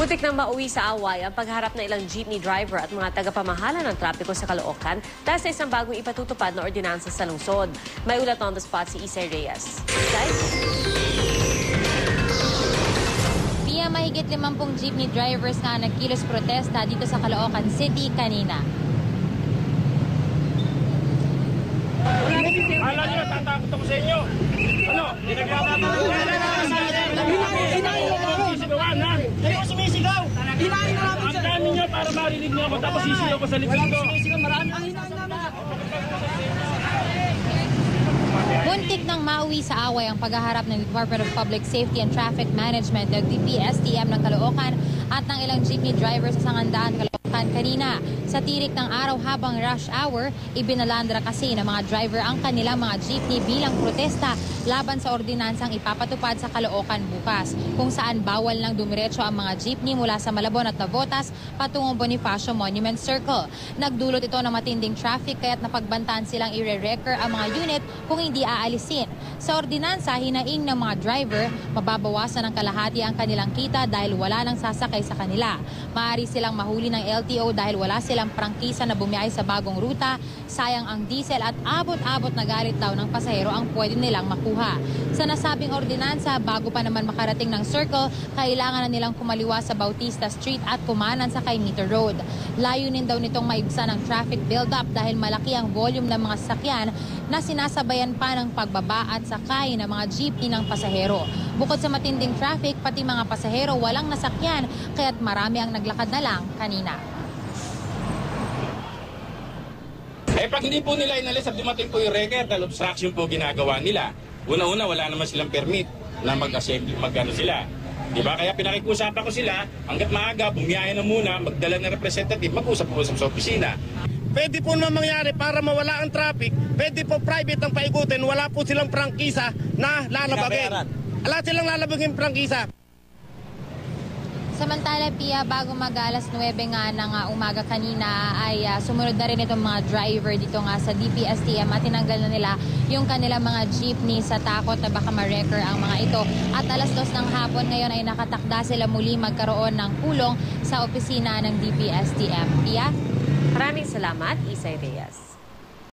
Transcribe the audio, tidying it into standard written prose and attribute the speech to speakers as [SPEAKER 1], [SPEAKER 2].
[SPEAKER 1] Butik nang mauwi sa away ang pagharap ng ilang jeepney driver at mga tagapamahala ng trapiko sa Caloocan dahil sa isang bagong ipatutupad na ordinansa sa lungsod. May ulat on the spot si Isay Reyes. Isay?
[SPEAKER 2] Pia, mahigit 50 jeepney drivers nga nagkilos protesta dito sa Caloocan City kanina.
[SPEAKER 3] Alam nyo, tatakot ako sa inyo. Ano?
[SPEAKER 4] Kayo ko sumisigaw! Hinahin na namin,
[SPEAKER 3] Ang
[SPEAKER 4] sir!
[SPEAKER 3] dami nyo para marinig nyo ako tapos sisigaw ko sa likod ko.
[SPEAKER 4] Sumisigaw, marami ang hinahin namin.
[SPEAKER 2] Muntik nang mauwi sa away ang paghaharap ng Department of Public Safety and Traffic Management ng DPSTM ng Caloocan at ng ilang jeepney drivers sa Sangandaan, Caloocan kanina. Sa tirik ng araw habang rush hour, ibinalandra kasi ng mga driver ang kanilang mga jeepney bilang protesta laban sa ordinansang ipapatupad sa Caloocan bukas, kung saan bawal nang dumiretso ang mga jeepney mula sa Malabon at Navotas patungong Bonifacio Monument Circle. Nagdulot ito ng matinding traffic kaya't napagbantaan silang ire-wrecker ang mga unit kung hindi aalisin. Sa ordinansa, hinaing ng mga driver, mababawasan ng kalahati ang kanilang kita dahil wala nang sasakay sa kanila. Maaari silang mahuli ng LTO dahil wala silang prangkisa na bumiyahe sa bagong ruta, sayang ang diesel at abot-abot na galit daw ng pasahero ang pwede nilang makuha. Sa nasabing ordinansa, bago pa naman makarating ng circle, kailangan na nilang kumaliwa sa Bautista Street at kumanan sa Caimito Road. Layunin daw nitong maibsan ang traffic build-up dahil malaki ang volume ng mga sasakyan na sinasabayan pa ng pagbaba at sakay ng mga jeepney ng pasahero. Bukod sa matinding traffic, pati mga pasahero walang nasakyan kaya't marami ang naglakad na lang kanina.
[SPEAKER 3] Pag hindi po nila inalis at dumating po yung wrecker dahil obstruction po ginagawa nila. Una-una, wala naman silang permit na mag-assembly, mag-ano sila. Diba? Kaya pinakikusapan ko sila, hanggat maaga, bumiyahe na muna, magdala ng representative, mag-usap-usap sa opisina. Pwede po naman mangyari para mawala ang traffic, pwede po private ang paikutin, wala po silang prangkisa na lalabagin. Wala silang lalabagin prangkisa.
[SPEAKER 2] Samantala, Pia, bago mag-alas 9 nga ng umaga kanina ay sumunod na rin itong mga driver dito nga sa DPSTM at tinanggal na nila yung kanilang mga jeepney sa takot na baka ma-wrecker ang mga ito. At alas 2 ng hapon ngayon ay nakatakda sila muli magkaroon ng pulong sa opisina ng DPSTM. Pia?
[SPEAKER 1] Maraming salamat, Isay Reyes.